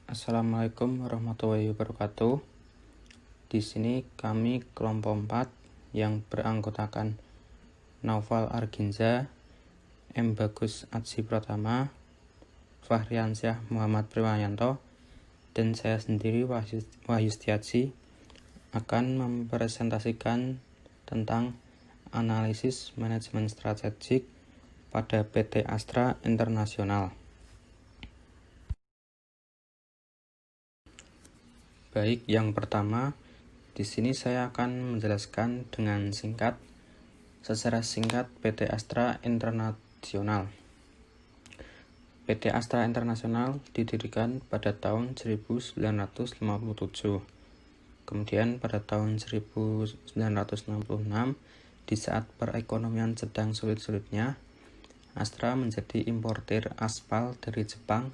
Assalamualaikum warahmatullahi wabarakatuh. Di sini kami kelompok 4 yang beranggotakan Naufal Arginza, M. Bagus Atsy Pratama, Fahriansyah Muhammad Priwayanto, dan saya sendiri Wahyu Setiaji akan mempresentasikan tentang analisis manajemen strategik pada PT Astra International. Baik, yang pertama, di sini saya akan menjelaskan dengan secara singkat PT Astra International. PT Astra International didirikan pada tahun 1957. Kemudian pada tahun 1966, di saat perekonomian sedang sulit-sulitnya, Astra menjadi importir aspal dari Jepang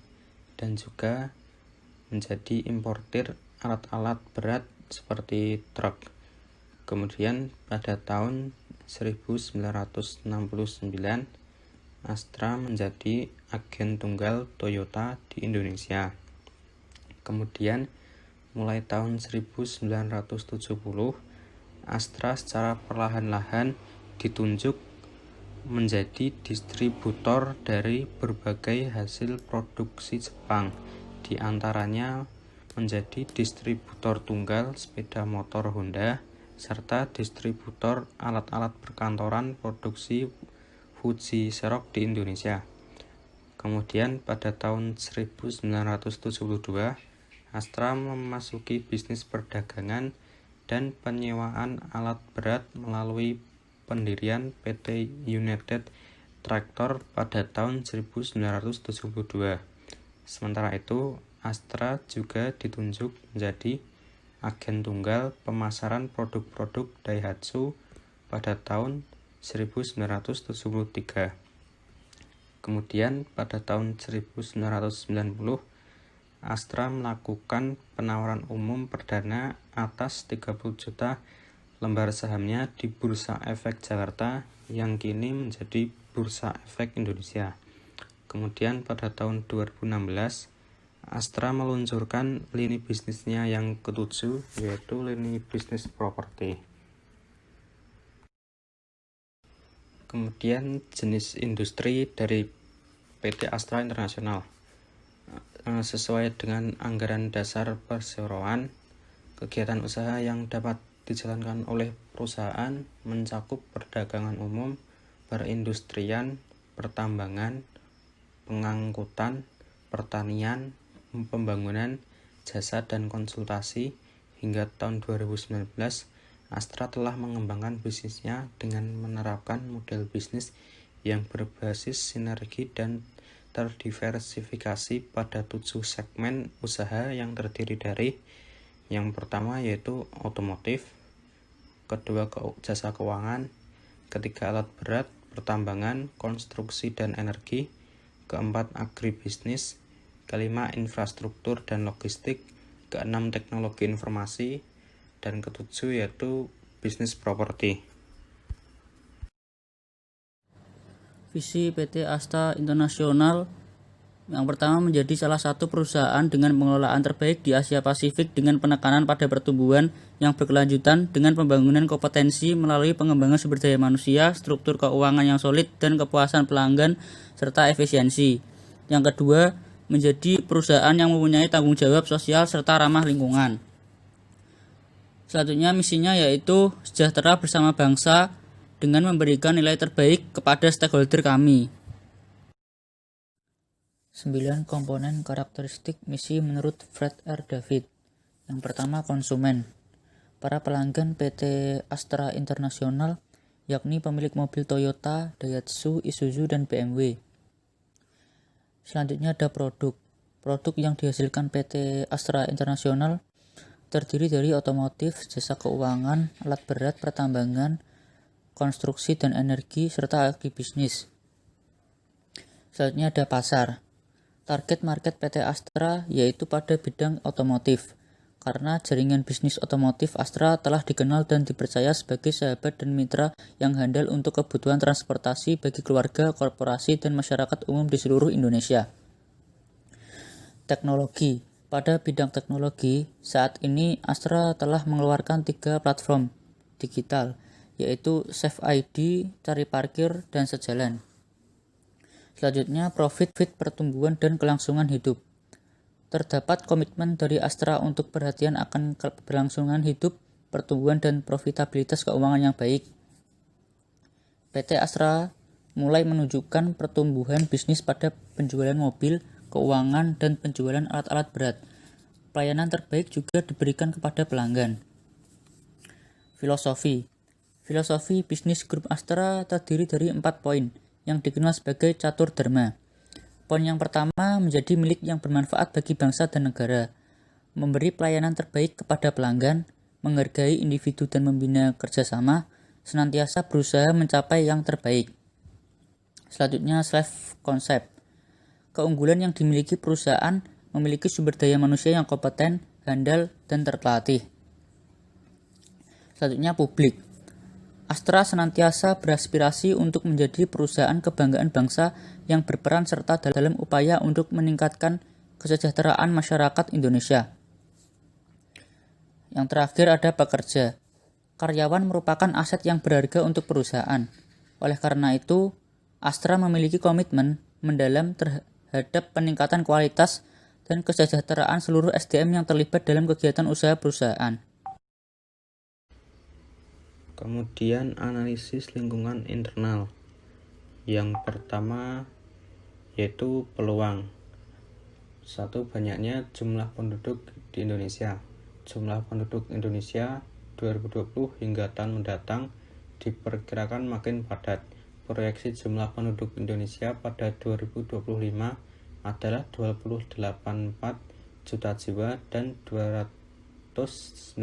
dan juga menjadi importir alat-alat berat seperti truk. Kemudian pada tahun 1969, Astra menjadi agen tunggal Toyota di Indonesia. Kemudian mulai tahun 1970, Astra secara perlahan-lahan ditunjuk menjadi distributor dari berbagai hasil produksi Jepang, di antaranya menjadi distributor tunggal sepeda motor Honda, serta distributor alat-alat perkantoran produksi Fuji Xerox di Indonesia. Kemudian pada tahun 1972, Astra memasuki bisnis perdagangan dan penyewaan alat berat melalui pendirian PT United Tractor pada tahun 1972. Sementara itu, Astra juga ditunjuk menjadi agen tunggal pemasaran produk-produk Daihatsu pada tahun 1973. Kemudian pada tahun 1990, Astra melakukan penawaran umum perdana atas 30 juta lembar sahamnya di Bursa Efek Jakarta yang kini menjadi Bursa Efek Indonesia. Kemudian pada tahun 2016, Astra meluncurkan lini bisnisnya yang ke-7, yaitu lini bisnis properti. Kemudian jenis industri dari PT Astra International. Sesuai dengan anggaran dasar perseroan, kegiatan usaha yang dapat dijalankan oleh perusahaan mencakup perdagangan umum, perindustrian, pertambangan, pengangkutan, pertanian, pembangunan, jasa dan konsultasi. Hingga tahun 2019, Astra telah mengembangkan bisnisnya dengan menerapkan model bisnis yang berbasis sinergi dan terdiversifikasi pada 7 segmen usaha yang terdiri dari: yang pertama yaitu otomotif, kedua jasa keuangan, ketiga alat berat, pertambangan, konstruksi dan energi, keempat agribisnis, kelima infrastruktur dan logistik, keenam teknologi informasi, dan ketujuh yaitu bisnis properti. Visi PT Astra International yang pertama, menjadi salah satu perusahaan dengan pengelolaan terbaik di Asia Pasifik dengan penekanan pada pertumbuhan yang berkelanjutan dengan pembangunan kompetensi melalui pengembangan sumber daya manusia, struktur keuangan yang solid, dan kepuasan pelanggan serta efisiensi. Yang kedua, menjadi perusahaan yang mempunyai tanggung jawab sosial serta ramah lingkungan. Selanjutnya, misinya yaitu sejahtera bersama bangsa dengan memberikan nilai terbaik kepada stakeholder kami. 9 komponen karakteristik misi menurut Fred R. David. Yang pertama, konsumen. Para pelanggan PT Astra International, yakni pemilik mobil Toyota, Daihatsu, Isuzu, dan BMW. Selanjutnya ada produk. Produk yang dihasilkan PT Astra International terdiri dari otomotif, jasa keuangan, alat berat, pertambangan, konstruksi dan energi, serta agribisnis. Selanjutnya ada pasar. Target market PT Astra yaitu pada bidang otomotif, karena jaringan bisnis otomotif Astra telah dikenal dan dipercaya sebagai sahabat dan mitra yang handal untuk kebutuhan transportasi bagi keluarga, korporasi, dan masyarakat umum di seluruh Indonesia. Teknologi. Pada bidang teknologi, saat ini Astra telah mengeluarkan 3 platform digital, yaitu Safe ID, Cari Parkir, dan Sejalan. Selanjutnya, profit pertumbuhan dan kelangsungan hidup. Terdapat komitmen dari Astra untuk perhatian akan keberlangsungan hidup, pertumbuhan, dan profitabilitas keuangan yang baik. PT Astra mulai menunjukkan pertumbuhan bisnis pada penjualan mobil, keuangan, dan penjualan alat-alat berat. Pelayanan terbaik juga diberikan kepada pelanggan. Filosofi bisnis grup Astra terdiri dari 4 poin yang dikenal sebagai catur dharma. Poin yang pertama, menjadi milik yang bermanfaat bagi bangsa dan negara, memberi pelayanan terbaik kepada pelanggan, menghargai individu dan membina kerjasama, senantiasa berusaha mencapai yang terbaik. Selanjutnya, self concept. Keunggulan yang dimiliki perusahaan memiliki sumber daya manusia yang kompeten, handal, dan terlatih. Selanjutnya, publik. Astra senantiasa beraspirasi untuk menjadi perusahaan kebanggaan bangsa yang berperan serta dalam upaya untuk meningkatkan kesejahteraan masyarakat Indonesia. Yang terakhir ada pekerja. Karyawan merupakan aset yang berharga untuk perusahaan. Oleh karena itu, Astra memiliki komitmen mendalam terhadap peningkatan kualitas dan kesejahteraan seluruh SDM yang terlibat dalam kegiatan usaha perusahaan. Kemudian analisis lingkungan internal. Yang pertama yaitu peluang. 1. Banyaknya jumlah penduduk di Indonesia. Jumlah penduduk Indonesia 2020 hingga tahun mendatang diperkirakan makin padat. Proyeksi jumlah penduduk Indonesia pada 2025 adalah 284 juta jiwa dan 296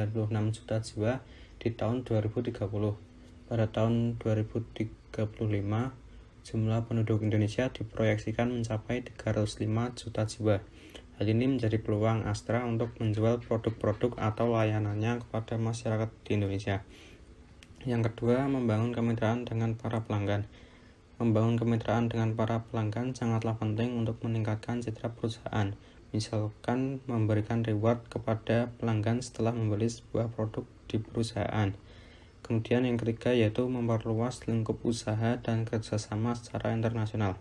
juta jiwa di tahun 2030. Pada tahun 2035, jumlah penduduk Indonesia diproyeksikan mencapai 305 juta jiwa. Hal ini menjadi peluang Astra untuk menjual produk-produk atau layanannya kepada masyarakat di Indonesia. Yang kedua, membangun kemitraan dengan para pelanggan. Membangun kemitraan dengan para pelanggan sangatlah penting untuk meningkatkan citra perusahaan. Misalkan memberikan reward kepada pelanggan setelah membeli sebuah produk di perusahaan. Kemudian yang ketiga yaitu memperluas lingkup usaha dan kerjasama secara internasional.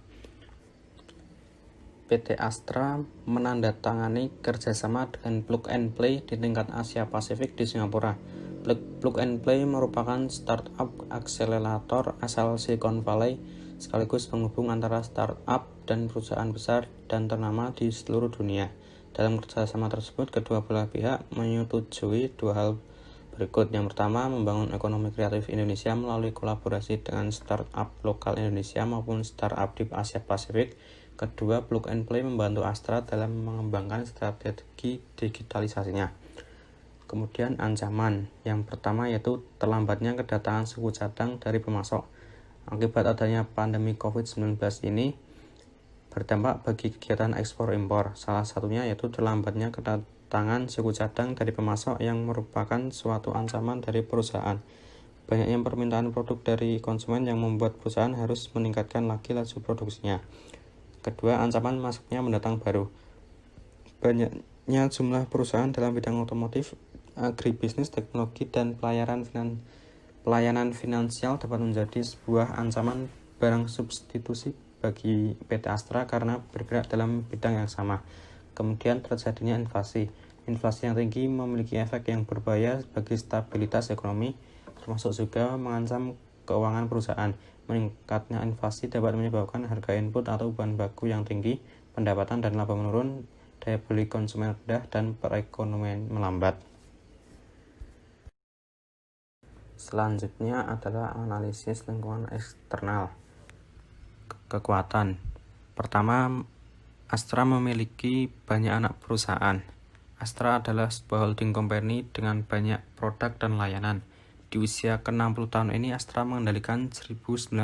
PT Astra menandatangani kerjasama dengan Plug and Play di tingkat Asia Pasifik di Singapura. Plug and Play merupakan startup akselerator asal Silicon Valley, sekaligus penghubung antara startup dan perusahaan besar dan ternama di seluruh dunia. Dalam kerjasama tersebut, kedua belah pihak menyetujui 2 hal berikut. Yang pertama, membangun ekonomi kreatif Indonesia melalui kolaborasi dengan startup lokal Indonesia maupun startup di Asia Pasifik. Kedua, Plug and Play membantu Astra dalam mengembangkan strategi digitalisasinya. Kemudian ancaman. Yang pertama yaitu terlambatnya kedatangan suku cadang dari pemasok. Akibat adanya pandemi COVID-19 ini berdampak bagi kegiatan ekspor-impor. Salah satunya yaitu terlambatnya kedatangan suku cadang dari pemasok yang merupakan suatu ancaman dari perusahaan. Banyaknya permintaan produk dari konsumen yang membuat perusahaan harus meningkatkan lagi laju produksinya. Kedua, ancaman masuknya pendatang baru. Banyaknya jumlah perusahaan dalam bidang otomotif, agribisnis, teknologi, dan pelayanan finansial dapat menjadi sebuah ancaman barang substitusi bagi PT Astra karena bergerak dalam bidang yang sama. Kemudian terjadinya inflasi. Inflasi yang tinggi memiliki efek yang berbahaya bagi stabilitas ekonomi, termasuk juga mengancam keuangan perusahaan. Meningkatnya inflasi dapat menyebabkan harga input atau bahan baku yang tinggi, pendapatan dan laba menurun, daya beli konsumen rendah, dan perekonomian melambat. Selanjutnya adalah analisis lingkungan eksternal. Kekuatan. Pertama, Astra memiliki banyak anak perusahaan. Astra adalah sebuah holding company dengan banyak produk dan layanan. Di usia ke-60 tahun ini, Astra mengendalikan 1.908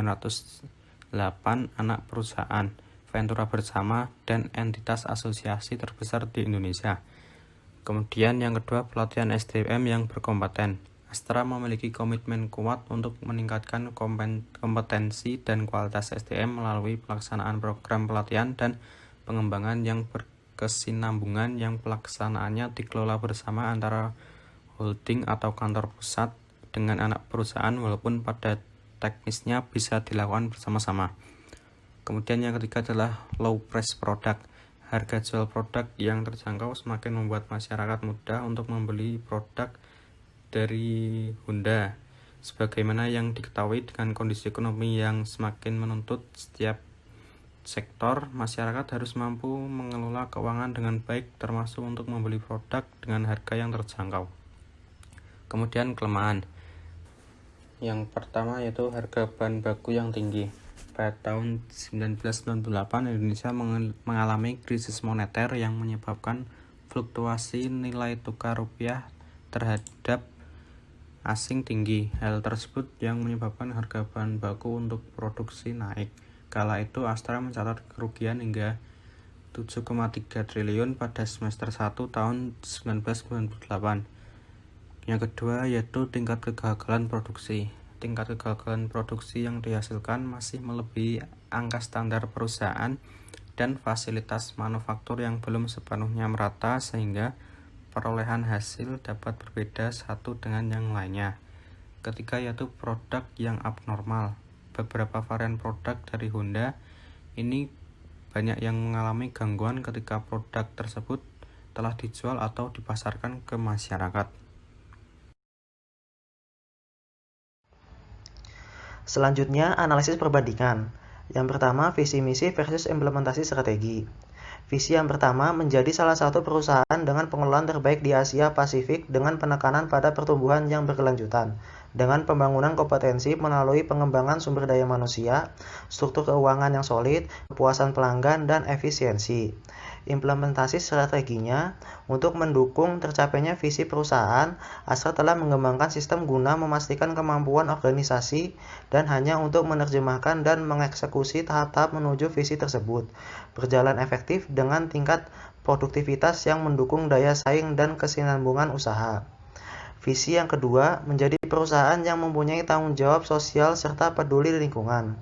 anak perusahaan, ventura bersama, dan entitas asosiasi terbesar di Indonesia. Kemudian yang kedua, pelatihan SDM yang berkompeten. Astra memiliki komitmen kuat untuk meningkatkan kompetensi dan kualitas SDM melalui pelaksanaan program pelatihan dan pengembangan yang kesinambungan yang pelaksanaannya dikelola bersama antara holding atau kantor pusat dengan anak perusahaan walaupun pada teknisnya bisa dilakukan bersama-sama. Kemudian yang ketiga adalah low price product. Harga jual produk yang terjangkau semakin membuat masyarakat mudah untuk membeli produk dari Honda. Sebagaimana yang diketahui dengan kondisi ekonomi yang semakin menuntut setiap sektor, masyarakat harus mampu mengelola keuangan dengan baik termasuk untuk membeli produk dengan harga yang terjangkau. Kemudian kelemahan. Yang pertama yaitu harga bahan baku yang tinggi. Pada tahun 1998, Indonesia mengalami krisis moneter yang menyebabkan fluktuasi nilai tukar rupiah terhadap asing tinggi. Hal tersebut yang menyebabkan harga bahan baku untuk produksi naik. Kala itu Astra mencatat kerugian hingga 7,3 triliun pada semester 1 tahun 1998. Yang kedua yaitu tingkat kegagalan produksi. Tingkat kegagalan produksi yang dihasilkan masih melebihi angka standar perusahaan dan fasilitas manufaktur yang belum sepenuhnya merata sehingga perolehan hasil dapat berbeda satu dengan yang lainnya. Ketiga yaitu produk yang abnormal. Beberapa varian produk dari Honda ini banyak yang mengalami gangguan ketika produk tersebut telah dijual atau dipasarkan ke masyarakat. Selanjutnya, analisis perbandingan. Yang pertama, visi misi versus implementasi strategi. Visi yang pertama menjadi salah satu perusahaan dengan pengelolaan terbaik di Asia Pasifik dengan penekanan pada pertumbuhan yang berkelanjutan, dengan pembangunan kompetensi melalui pengembangan sumber daya manusia, struktur keuangan yang solid, kepuasan pelanggan, dan efisiensi. Implementasi strateginya untuk mendukung tercapainya visi perusahaan, Astra telah mengembangkan sistem guna memastikan kemampuan organisasi dan hanya untuk menerjemahkan dan mengeksekusi tahap-tahap menuju visi tersebut berjalan efektif dengan tingkat produktivitas yang mendukung daya saing dan kesinambungan usaha. Visi yang kedua menjadi perusahaan yang mempunyai tanggung jawab sosial serta peduli lingkungan.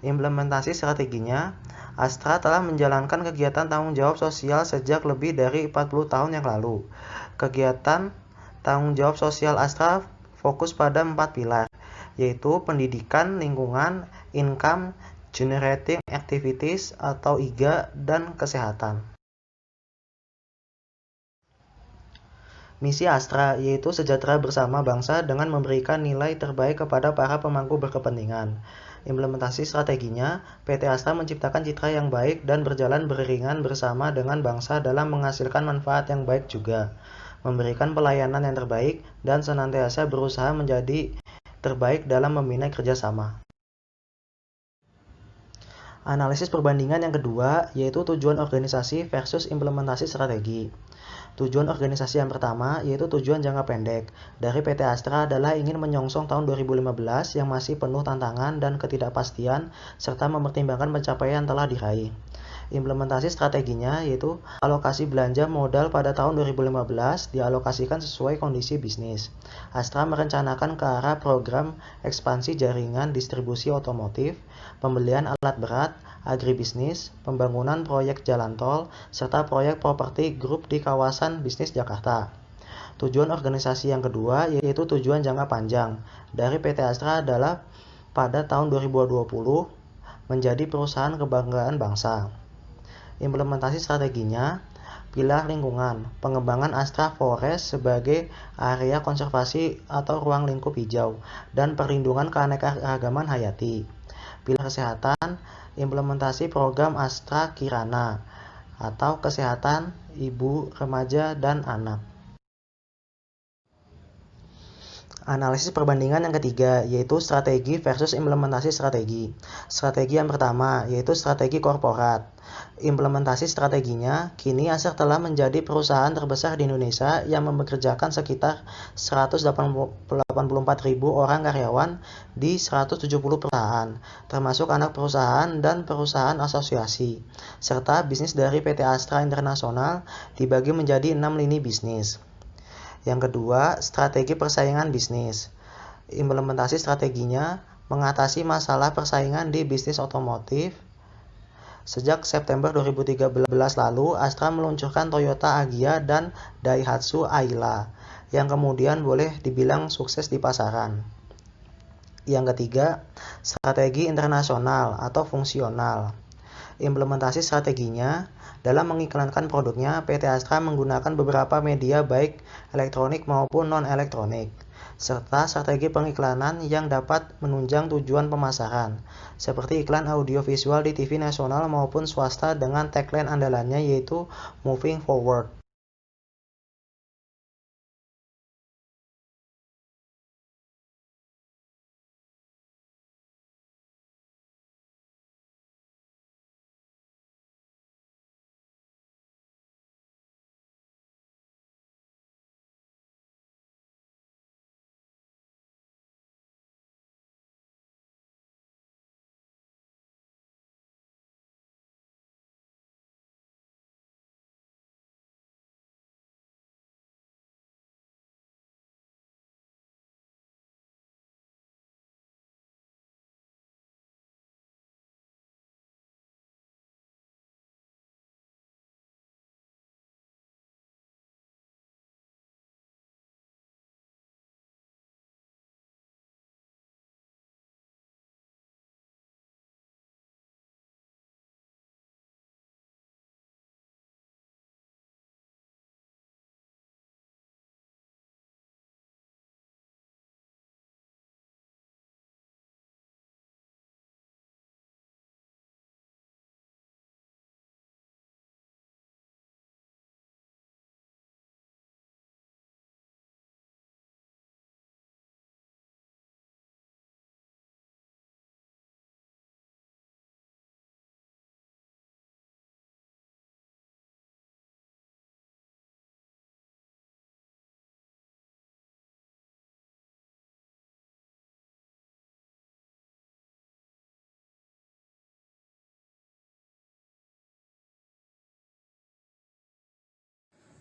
Implementasi strateginya, Astra telah menjalankan kegiatan tanggung jawab sosial sejak lebih dari 40 tahun yang lalu. Kegiatan tanggung jawab sosial Astra fokus pada 4 pilar, yaitu pendidikan, lingkungan, income, generating activities atau IGA, dan kesehatan. Misi Astra yaitu sejahtera bersama bangsa dengan memberikan nilai terbaik kepada para pemangku berkepentingan. Implementasi strateginya, PT Astra menciptakan citra yang baik dan berjalan beriringan bersama dengan bangsa dalam menghasilkan manfaat yang baik juga, memberikan pelayanan yang terbaik, dan senantiasa berusaha menjadi terbaik dalam membina kerjasama. Analisis perbandingan yang kedua yaitu tujuan organisasi versus implementasi strategi. Tujuan organisasi yang pertama yaitu tujuan jangka pendek dari PT Astra adalah ingin menyongsong tahun 2015 yang masih penuh tantangan dan ketidakpastian serta mempertimbangkan pencapaian telah diraih. Implementasi strateginya yaitu alokasi belanja modal pada tahun 2015 dialokasikan sesuai kondisi bisnis. Astra merencanakan ke arah program ekspansi jaringan distribusi otomotif, pembelian alat berat, agribisnis, pembangunan proyek jalan tol, serta proyek properti grup di kawasan bisnis Jakarta. Tujuan organisasi yang kedua yaitu tujuan jangka panjang dari PT Astra adalah pada tahun 2020 menjadi perusahaan kebanggaan bangsa. Implementasi strateginya, pilar lingkungan, pengembangan Astra Forest sebagai area konservasi atau ruang lingkup hijau, dan perlindungan keanekaragaman hayati. Pilar kesehatan, implementasi program Astra Kirana atau kesehatan ibu, remaja, dan anak. Analisis perbandingan yang ketiga yaitu strategi versus implementasi strategi. Strategi yang pertama yaitu strategi korporat. Implementasi strateginya, kini Astra telah menjadi perusahaan terbesar di Indonesia yang mempekerjakan sekitar 184.000 orang karyawan di 170 perusahaan, termasuk anak perusahaan dan perusahaan asosiasi, serta bisnis dari PT Astra Internasional dibagi menjadi 6 lini bisnis. Yang kedua, strategi persaingan bisnis. Implementasi strateginya mengatasi masalah persaingan di bisnis otomotif Sejak September 2013 lalu, Astra meluncurkan Toyota Agya dan Daihatsu Ayla, yang kemudian boleh dibilang sukses di pasaran. Yang ketiga, strategi internasional atau fungsional. Implementasi strateginya, dalam mengiklankan produknya, PT Astra menggunakan beberapa media baik elektronik maupun non-elektronik, serta strategi pengiklanan yang dapat menunjang tujuan pemasaran, seperti iklan audiovisual di TV nasional maupun swasta dengan tagline andalannya yaitu Moving Forward.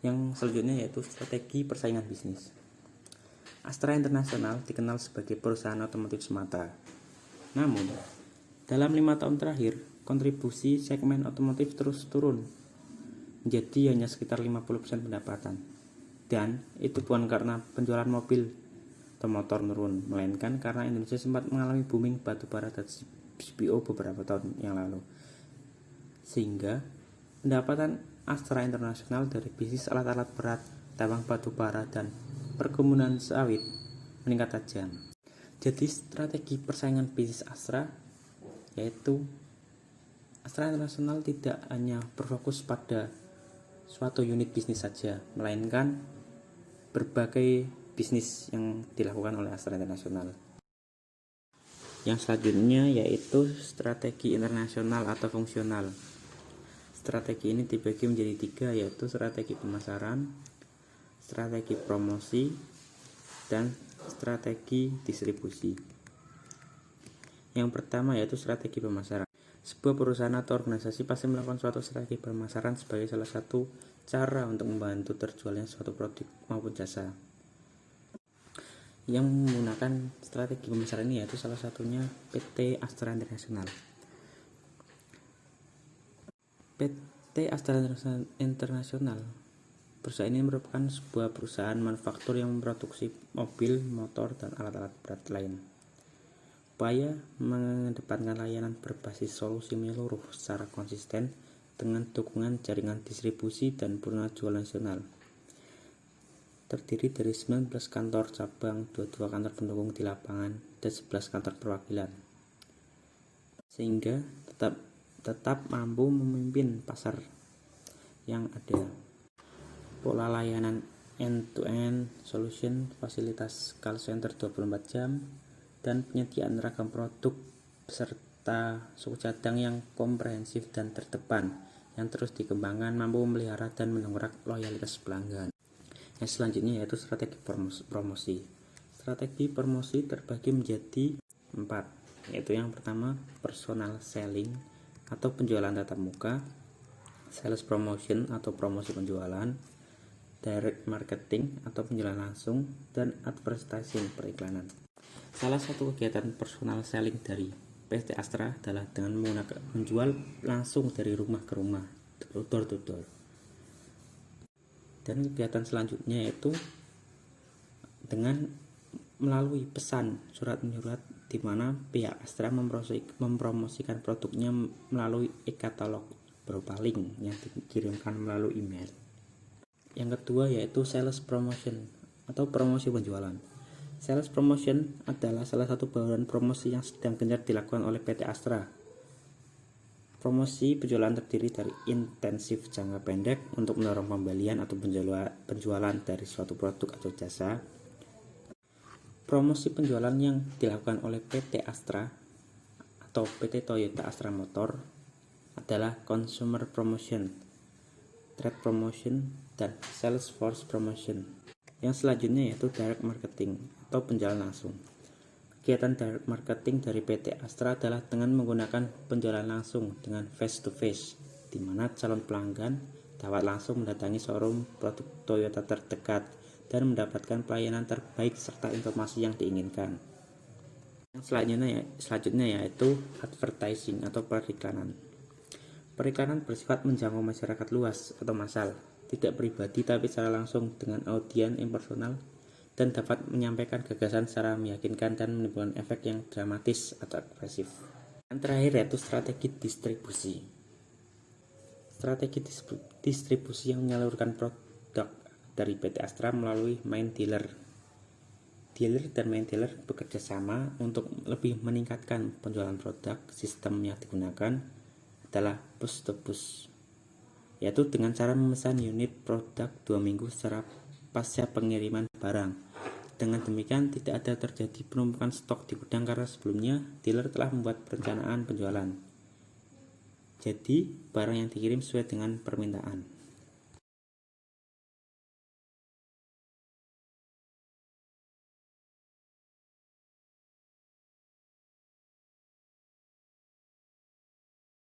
Yang selanjutnya yaitu strategi persaingan bisnis. Astra International dikenal sebagai perusahaan otomotif semata. Namun, dalam 5 tahun terakhir, kontribusi segmen otomotif terus turun menjadi hanya sekitar 50% pendapatan. Dan itu bukan karena penjualan mobil atau motor menurun, melainkan karena Indonesia sempat mengalami booming batu bara dan CPO beberapa tahun yang lalu. Sehingga pendapatan Astra International dari bisnis alat-alat berat, tambang batu bara, dan perkebunan sawit meningkat tajam. Jadi strategi persaingan bisnis Astra yaitu Astra International tidak hanya berfokus pada suatu unit bisnis saja, melainkan berbagai bisnis yang dilakukan oleh Astra International. Yang selanjutnya yaitu strategi internasional atau fungsional. Strategi ini dibagi menjadi 3, yaitu strategi pemasaran, strategi promosi, dan strategi distribusi. Yang pertama yaitu strategi pemasaran. Sebuah perusahaan atau organisasi pasti melakukan suatu strategi pemasaran sebagai salah satu cara untuk membantu terjualnya suatu produk maupun jasa. Yang menggunakan strategi pemasaran ini yaitu salah satunya PT Astra International. PT Astra International, perusahaan ini merupakan sebuah perusahaan manufaktur yang memproduksi mobil, motor, dan alat-alat berat lain. Upaya mengedepankan layanan berbasis solusi menyeluruh secara konsisten dengan dukungan jaringan distribusi dan pusat jual nasional. Terdiri dari 19 kantor cabang, 22 kantor pendukung di lapangan, dan 11 kantor perwakilan. Sehingga tetap mampu memimpin pasar yang ada. Pola layanan end-to-end solution, fasilitas call center 24 jam, dan penyediaan ragam produk beserta suku cadang yang komprehensif dan terdepan yang terus dikembangkan mampu memelihara dan mendongkrak loyalitas pelanggan. Yang selanjutnya yaitu strategi promosi. Strategi promosi terbagi menjadi 4, yaitu yang pertama personal selling atau penjualan tatap muka, sales promotion atau promosi penjualan, direct marketing atau penjualan langsung, dan advertising periklanan. Salah satu kegiatan personal selling dari PT Astra adalah dengan menggunakan menjual langsung dari rumah ke rumah, door to door. Dan kegiatan selanjutnya yaitu dengan melalui pesan surat menyurat, di mana pihak Astra mempromosikan produknya melalui e-katalog berupa link yang dikirimkan melalui email. Yang kedua yaitu sales promotion atau promosi penjualan. Sales promotion adalah salah satu bagian promosi yang sedang gencar dilakukan oleh PT Astra. Promosi penjualan terdiri dari intensif jangka pendek untuk mendorong pembelian atau penjualan dari suatu produk atau jasa. Promosi penjualan yang dilakukan oleh PT Astra atau PT Toyota Astra Motor adalah consumer promotion, trade promotion, dan sales force promotion. Yang selanjutnya yaitu direct marketing atau penjualan langsung. Kegiatan direct marketing dari PT Astra adalah dengan menggunakan penjualan langsung dengan face to face, di mana calon pelanggan dapat langsung mendatangi showroom produk Toyota terdekat dan mendapatkan pelayanan terbaik serta informasi yang diinginkan. Yang selanjutnya yaitu advertising atau periklanan. Periklanan bersifat menjangkau masyarakat luas atau massal, tidak pribadi tapi secara langsung dengan audiens impersonal, dan dapat menyampaikan gagasan secara meyakinkan dan menimbulkan efek yang dramatis atau agresif. Yang terakhir yaitu strategi distribusi. Strategi distribusi yang menyalurkan produk dari PT Astra melalui main dealer. Dealer dan main dealer bekerja sama untuk lebih meningkatkan penjualan produk. Sistem yang digunakan adalah push to push, yaitu dengan cara memesan unit produk 2 minggu secara pasca pengiriman barang. Dengan demikian tidak ada terjadi penumpukan stok di gudang karena sebelumnya dealer telah membuat perencanaan penjualan. Jadi barang yang dikirim sesuai dengan permintaan.